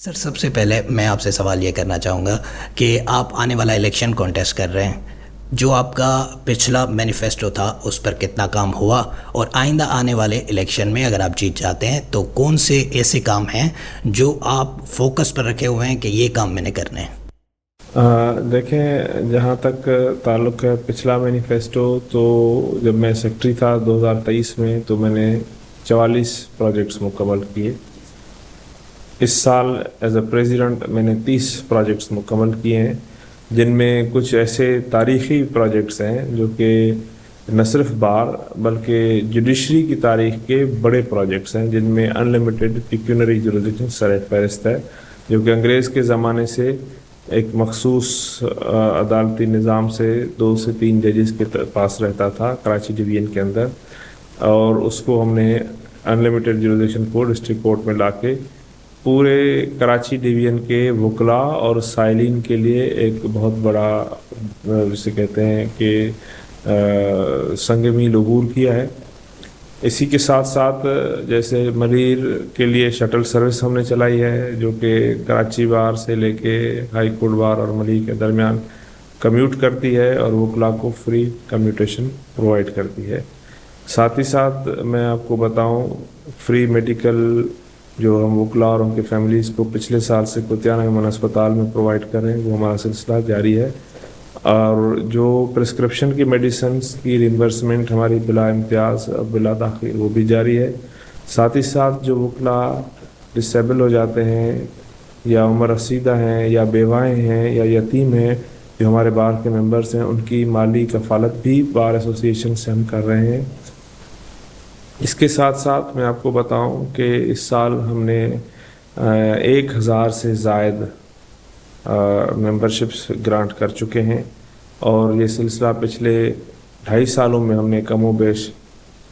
سر، سب سے پہلے میں آپ سے سوال یہ کرنا چاہوں گا کہ آپ آنے والا الیکشن کانٹیسٹ کر رہے ہیں، جو آپ کا پچھلا مینیفیسٹو تھا اس پر کتنا کام ہوا، اور آئندہ آنے والے الیکشن میں اگر آپ جیت جاتے ہیں تو کون سے ایسے کام ہیں جو آپ فوکس پر رکھے ہوئے ہیں کہ یہ کام میں نے کرنے ہیں؟ دیکھیں، جہاں تک تعلق ہے پچھلا مینیفیسٹو، تو جب میں سیکٹری تھا 2023 میں تو میں نے 44 پروجیکٹس مکمل کیے۔ اس سال ایز اے پریزیڈنٹ میں نے 30 پروجیکٹس مکمل کیے ہیں، جن میں کچھ ایسے تاریخی پروجیکٹس ہیں جو کہ نہ صرف بار بلکہ جوڈیشری کی تاریخ کے بڑے پروجیکٹس ہیں، جن میں انلمیٹڈ پیکیونری جوریسڈکشن سر فہرست ہے، جو کہ انگریز کے زمانے سے ایک مخصوص عدالتی نظام سے 2 سے 3 ججز کے پاس رہتا تھا کراچی ڈویژن کے اندر، اور اس کو ہم نے انلمیٹڈ جوریسڈکشن کو ڈسٹرکٹ کورٹ میں لا کے پورے کراچی ڈویژن کے وکلاء اور سائلین کے لیے ایک بہت بڑا جسے کہتے ہیں کہ سنگ میل عبور کیا ہے۔ اسی کے ساتھ ساتھ جیسے ملیر کے لیے شٹل سروس ہم نے چلائی ہے، جو کہ کراچی بار سے لے کے ہائی کورٹ بار اور ملیر کے درمیان کمیوٹ کرتی ہے اور وکلاء کو فری کمیوٹیشن پرووائڈ کرتی ہے۔ ساتھ ہی ساتھ میں آپ کو بتاؤں، فری میڈیکل جو ہم وکلاء اور ان کے فیملیز کو پچھلے سال سے کوتیانہ من اسپتال میں پرووائڈ کر رہے ہیں، وہ ہمارا سلسلہ جاری ہے۔ اور جو پرسکرپشن کی میڈیسنز کی ریمبرسمنٹ ہماری بلا امتیاز بلا تاخیر وہ بھی جاری ہے۔ ساتھ ہی ساتھ جو وکلاء ڈسیبل ہو جاتے ہیں یا عمر رسیدہ ہیں یا بیوائیں ہیں یا یتیم ہیں، جو ہمارے بار کے ممبرز ہیں، ان کی مالی کفالت بھی بار ایسوسی ایشن سے ہم کر رہے ہیں۔ اس کے ساتھ ساتھ میں آپ کو بتاؤں کہ اس سال ہم نے 1000 سے زائد ممبرشپس گرانٹ کر چکے ہیں، اور یہ سلسلہ پچھلے 2.5 سالوں میں ہم نے کم و بیش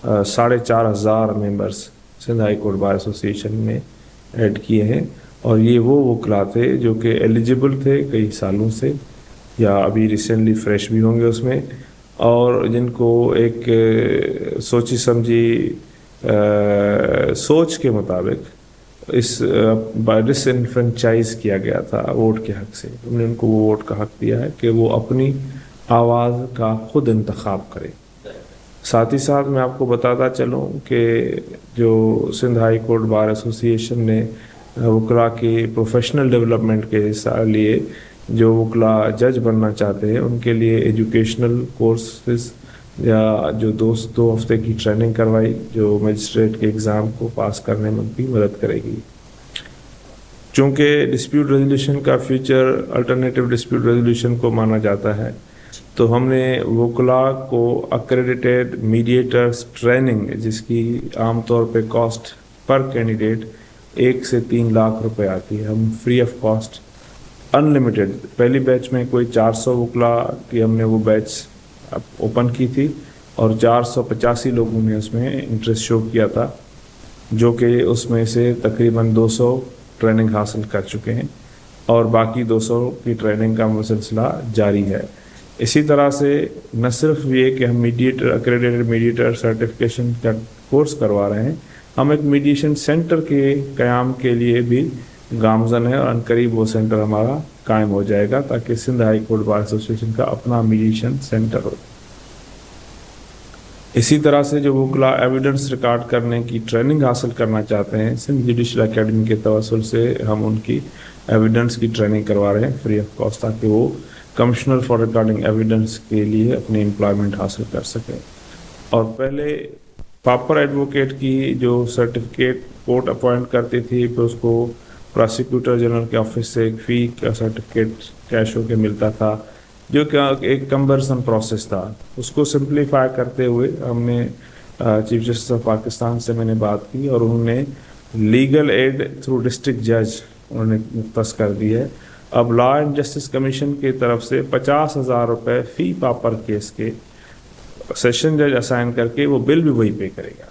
4500 members Sindh high court bar ایسوسی ایشن میں ایڈ کیے ہیں، اور یہ وہ وکلاء تھے جو کہ ایلیجیبل تھے کئی سالوں سے یا ابھی ریسنٹلی فریش بھی ہوں گے اس میں، اور جن کو ایک سوچی سمجھی سوچ کے مطابق اس ڈس انفرنچائز کیا گیا تھا ووٹ کے حق سے۔ ہم نے ان کو وہ ووٹ کا حق دیا ہے کہ وہ اپنی آواز کا خود انتخاب کرے۔ ساتھ ہی ساتھ میں آپ کو بتاتا چلوں کہ جو سندھ ہائی کورٹ بار ایسوسی ایشن نے وکلاء کی پروفیشنل ڈیولپمنٹ کے حصہ لیے، جو وکلاء جج بننا چاہتے ہیں ان کے لیے ایجوکیشنل کورسز یا جو 2 ہفتے کی ٹریننگ کروائی، جو مجسٹریٹ کے ایگزام کو پاس کرنے میں بھی مدد کرے گی۔ چونکہ ڈسپیوٹ ریزولوشن کا فیوچر الٹرنیٹیو ڈسپیوٹ ریزولوشن کو مانا جاتا ہے، تو ہم نے وکلاء کو اکریڈیٹیڈ میڈیٹرز ٹریننگ، جس کی عام طور پہ کاسٹ پر کینڈیڈیٹ 1 سے 3 لاکھ روپے آتی ہے، ہم فری آف کاسٹ انلمیٹڈ، پہلی بیچ میں کوئی 400 وکلاء کی ہم نے وہ بیچ اوپن کی تھی، اور 485 لوگوں نے اس میں انٹرسٹ شو کیا تھا، جو کہ اس میں سے تقریباً 200 ٹریننگ حاصل کر چکے ہیں، اور باقی 200 کی ٹریننگ کا سلسلہ جاری ہے۔ اسی طرح سے نہ صرف یہ کہ ہم میڈیٹر اکریڈیٹڈ میڈیٹر سرٹیفکیشن کا کورس کروا رہے ہیں، ہم ایک میڈیشن سینٹر کے قیام کے لیے بھی گامزن ہے، اور عنقریب وہ سینٹر ہمارا قائم ہو جائے گا، تاکہ سندھ ہائی کورٹ بار ایسوسی ایشن کا اپنا میڈیشن سینٹر ہو۔ اسی طرح سے جو وکلاء ایویڈنس ریکارڈ کرنے کی ٹریننگ حاصل کرنا چاہتے ہیں، سندھ جوڈیشل اکیڈمی کے توسل سے ہم ان کی ایویڈنس کی ٹریننگ کروا رہے ہیں فری آف کاسٹ، تاکہ وہ کمشنر فار ریکارڈنگ ایویڈنس کے لیے اپنی امپلائمنٹ حاصل کر سکیں۔ اور پہلے پاپر ایڈوکیٹ کی جو سرٹیفکیٹ کورٹ اپوائنٹ کرتی تھی، پھر اس کو پراسیکیوٹر جنرل کے آفس سے ایک فی کا سرٹیفکیٹ کیش ہو کے ملتا تھا، جو کہ ایک کمبرسم پروسیس تھا۔ اس کو سمپلیفائی کرتے ہوئے ہم نے چیف جسٹس آف پاکستان سے میں نے بات کی، اور انہوں نے لیگل ایڈ تھرو ڈسٹرکٹ جج انہوں نے مختص کر دی ہے۔ اب لا اینڈ جسٹس کمیشن کی طرف سے 50,000 روپے فی پاپر کیس کے سیشن جج اسائن کر کے وہ بل بھی وہی پے کرے گا،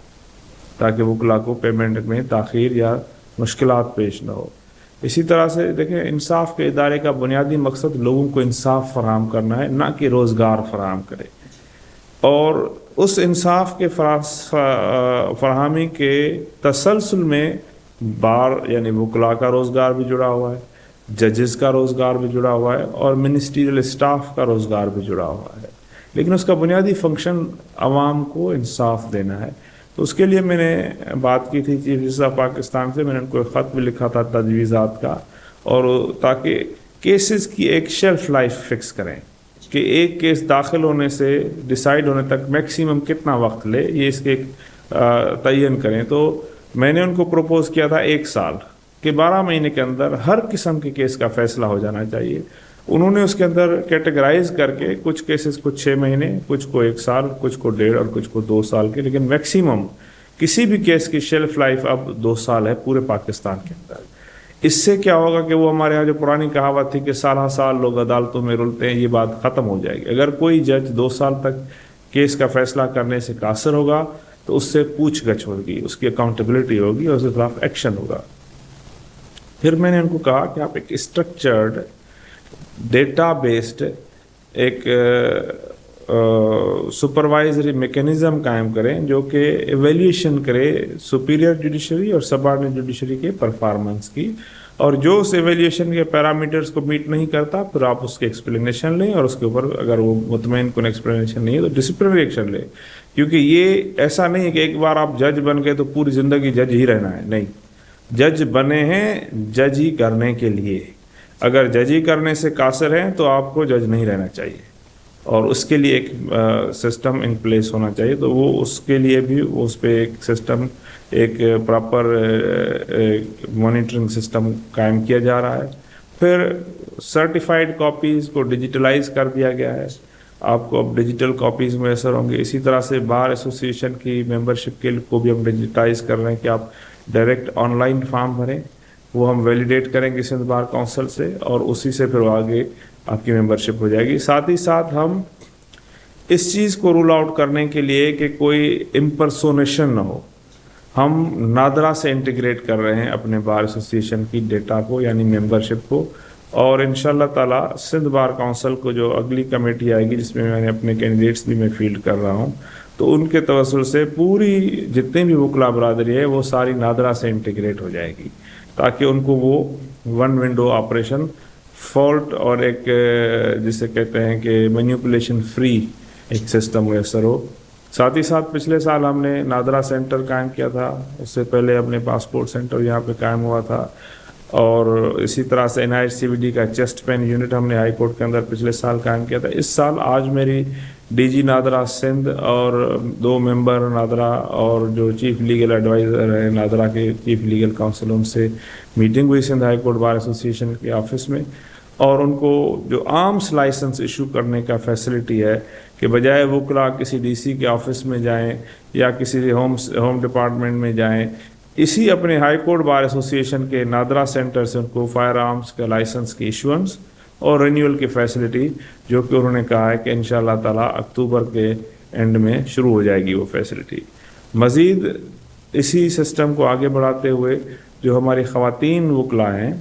تاکہ وکلاء کو پیمنٹ میں تاخیر یا مشکلات پیش نہ ہو۔ اسی طرح سے دیکھیں، انصاف کے ادارے کا بنیادی مقصد لوگوں کو انصاف فراہم کرنا ہے، نہ کہ روزگار فراہم کرے، اور اس انصاف کے فراہمی کے تسلسل میں بار یعنی وکلاء کا روزگار بھی جڑا ہوا ہے, ججز کا روزگار بھی جڑا ہوا ہے, اور منسٹریل اسٹاف کا روزگار بھی جڑا ہوا ہے. لیکن اس کا بنیادی فنکشن عوام کو انصاف دینا ہے. تو اس کے لیے میں نے بات کی تھی چیف جسٹس آف پاکستان سے, میں نے ان کو ایک خط بھی لکھا تھا تجویزات کا, اور تاکہ کیسز کی ایک شیلف لائف فکس کریں کہ ایک کیس داخل ہونے سے ڈیسائیڈ ہونے تک میکسیمم کتنا وقت لے, یہ اس کے ایک تعین کریں. تو میں نے ان کو پروپوز کیا تھا 1 سال کہ 12 مہینے کے اندر ہر قسم کے کیس کا فیصلہ ہو جانا چاہیے. انہوں نے اس کے اندر کیٹیگرائز کر کے کچھ کیسز کو 6 مہینے, کچھ کو 1 سال, کچھ کو 1.5 اور کچھ کو 2 سال کے, لیکن میکسیمم کسی بھی کیس کی شیلف لائف اب 2 سال ہے پورے پاکستان کے اندر. اس سے کیا ہوگا کہ وہ ہمارے ہاں جو پرانی کہاوت تھی کہ سالہ سال لوگ عدالتوں میں رلتے ہیں, یہ بات ختم ہو جائے گی. اگر کوئی جج 2 سال تک کیس کا فیصلہ کرنے سے قاصر ہوگا تو اس سے پوچھ گچھ ہوگی, اس کی اکاؤنٹیبلٹی ہوگی اور اس کے خلاف ایکشن ہوگا. پھر میں نے ان کو کہا کہ آپ ایک اسٹرکچرڈ ڈیٹا بیسڈ ایک سپروائزری میکینزم قائم کریں جو کہ ایویلیویشن کرے سپیریئر جوڈیشری اور سبارڈینیٹ جوڈیشری کے پرفارمنس کی, اور جو اس ایویلیویشن کے پیرامیٹرز کو میٹ نہیں کرتا پھر آپ اس کے ایکسپلینیشن لیں, اور اس کے اوپر اگر وہ مطمئن کن ایکسپلینیشن نہیں ہے تو ڈسپلنری ایکشن لیں. کیونکہ یہ ایسا نہیں ہے کہ ایک بار آپ جج بن گئے تو پوری زندگی جج ہی رہنا ہے, نہیں. جج بنے ہیں جج ہی کرنے کے لیے. اگر جج ہی کرنے سے قاصر ہیں تو آپ کو جج نہیں رہنا چاہیے, اور اس کے لیے ایک سسٹم ان پلیس ہونا چاہیے. تو وہ اس کے لیے بھی اس پہ ایک سسٹم, ایک پراپر مانیٹرنگ سسٹم قائم کیا جا رہا ہے. پھر سرٹیفائڈ کاپیز کو ڈیجیٹلائز کر دیا گیا ہے, آپ کو اب ڈیجیٹل کاپیز میسر ہوں گے. اسی طرح سے بار ایسوسیشن کی ممبرشپ کے کو بھی ہم ڈیجیٹائز کر رہے ہیں کہ آپ ڈائریکٹ آن لائن فارم بھریں, وہ ہم ویلیڈیٹ کریں گے سندھ بار کونسل سے, اور اسی سے پھر آگے آپ کی ممبرشپ ہو جائے گی. ساتھ ہی ساتھ ہم اس چیز کو رول آؤٹ کرنے کے لیے کہ کوئی امپرسونیشن نہ ہو, ہم نادرا سے انٹیگریٹ کر رہے ہیں اپنے بار ایسوسیشن کی ڈیٹا کو یعنی ممبرشپ کو. اور انشاءاللہ تعالی سندھ بار کونسل کو جو اگلی کمیٹی آئے گی جس میں میں نے اپنے کینڈیڈیٹس بھی میں فیلڈ کر رہا ہوں, تو ان کے توسل سے پوری جتنی بھی وکلا برادری ہے وہ ساری نادرا سے انٹیگریٹ ہو جائے گی, تاکہ ان کو وہ 1 ونڈو آپریشن فالٹ اور ایک جسے کہتے ہیں کہ مینیپولیشن فری ایک سسٹم میسر ہو. ساتھ ہی ساتھ پچھلے سال ہم نے نادرا سینٹر قائم کیا تھا, اس سے پہلے اپنے پاسپورٹ سینٹر یہاں پہ قائم ہوا تھا, اور اسی طرح سے NIHCVD کا چیسٹ پین یونٹ ہم نے ہائی کورٹ کے اندر پچھلے سال قائم کیا تھا. اس سال آج میری DG نادرا سندھ اور 2 ممبر نادرا اور جو چیف لیگل ایڈوائزر ہیں نادرا کے چیف لیگل کاؤنسل, ان سے میٹنگ ہوئی Sindh high court bar association کے آفس میں, اور ان کو جو آرمس لائسنس ایشو کرنے کا فیسلٹی ہے کہ بجائے وکلا کسی DC کے آفس میں جائیں یا کسی ہوم ڈپارٹمنٹ میں جائیں, اسی اپنے ہائی کورٹ بار ایسوسیشن کے نادرا سینٹر سے ان کو فائر آرمس کا لائسنس کی ایشوئنس اور رینیول کی فیسلٹی, جو کہ انہوں نے کہا ہے کہ انشاءاللہ تعالی اکتوبر کے اینڈ میں شروع ہو جائے گی وہ فیسلٹی. مزید اسی سسٹم کو آگے بڑھاتے ہوئے جو ہماری خواتین وکلا ہیں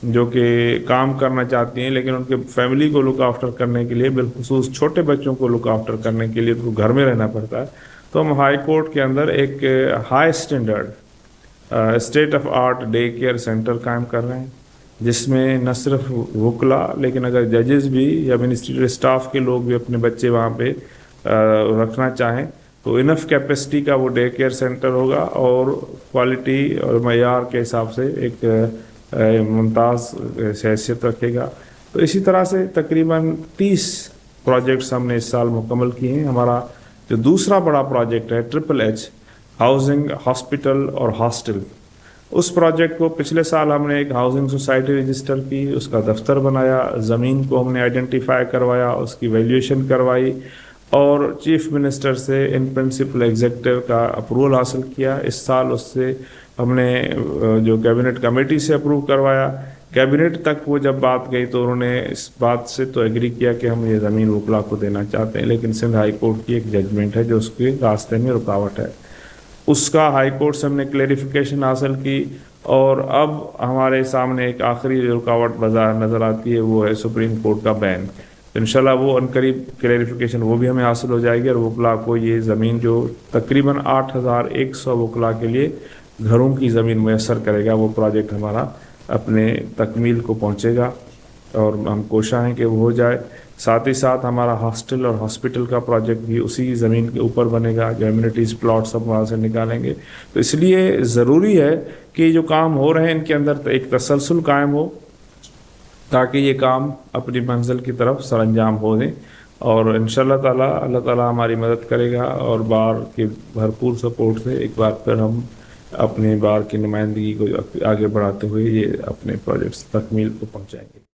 جو کہ کام کرنا چاہتی ہیں لیکن ان کے فیملی کو لک آفٹر کرنے کے لیے, بالخصوص چھوٹے بچوں کو لک آفٹر کرنے کے لیے ان کو گھر میں رہنا پڑتا ہے, تو ہم ہائی کورٹ کے اندر ایک high standard state of art day care centre قائم کر رہے ہیں, جس میں نہ صرف وکلا لیکن اگر ججز بھی یا منسٹریل اسٹاف کے لوگ بھی اپنے بچے وہاں پہ رکھنا چاہیں تو انف کیپیسٹی کا وہ ڈے کیئر سینٹر ہوگا, اور کوالٹی اور معیار کے حساب سے ایک ممتاز حیثیت رکھے گا. تو اسی طرح سے تقریباً 30 پروجیکٹس ہم نے اس سال مکمل کیے ہیں. ہمارا جو دوسرا بڑا پروجیکٹ ہے HHH ہاؤسنگ, ہاسپٹل اور ہاسٹل, اس پروجیکٹ کو پچھلے سال ہم نے ایک ہاؤسنگ سوسائٹی رجسٹر کی, اس کا دفتر بنایا, زمین کو ہم نے آئیڈینٹیفائی کروایا, اس کی ویلیویشن کروائی, اور چیف منسٹر سے ان پرنسپل ایگزیکٹو کا اپروول حاصل کیا. اس سال اس سے ہم نے جو کیبنٹ کمیٹی سے اپروو کروایا. کیبنٹ تک وہ جب بات گئی تو انہوں نے اس بات سے تو ایگری کیا کہ ہم یہ زمین وکلا کو دینا چاہتے ہیں, لیکن سندھ ہائی کورٹ کی ایک ججمنٹ ہے جو اس کے راستے میں رکاوٹ ہے. اس کا ہائی کورٹ سے ہم نے کلیریفیکیشن حاصل کی, اور اب ہمارے سامنے ایک آخری رکاوٹ نظر آتی ہے, وہ ہے سپریم کورٹ کا بین. انشاءاللہ وہ عنقریب کلیریفیکیشن وہ بھی ہمیں حاصل ہو جائے گی, اور وکلا کو یہ زمین جو تقریباً 8100 وکلا کے لیے گھروں کی زمین میسر کرے گا وہ پروجیکٹ ہمارا اپنے تکمیل کو پہنچے گا اور ہم کوشاں ہیں کہ وہ ہو جائے. ساتھ ہی ساتھ ہمارا ہاسٹل اور ہاسپٹل کا پروجیکٹ بھی اسی زمین کے اوپر بنے گا, جو ایمینٹیز پلاٹ سب وہاں سے نکالیں گے. تو اس لیے ضروری ہے کہ جو کام ہو رہے ہیں ان کے اندر ایک تسلسل قائم ہو تاکہ یہ کام اپنی منزل کی طرف سر انجام ہو دیں. اور انشاءاللہ تعالیٰ اللہ تعالیٰ ہماری مدد کرے گا اور بار کی بھرپور سپورٹ سے ایک بار پھر ہم اپنے بار کی نمائندگی کو آگے بڑھاتے ہوئے یہ اپنے پروجیکٹس تکمیل کو پہنچائیں گے.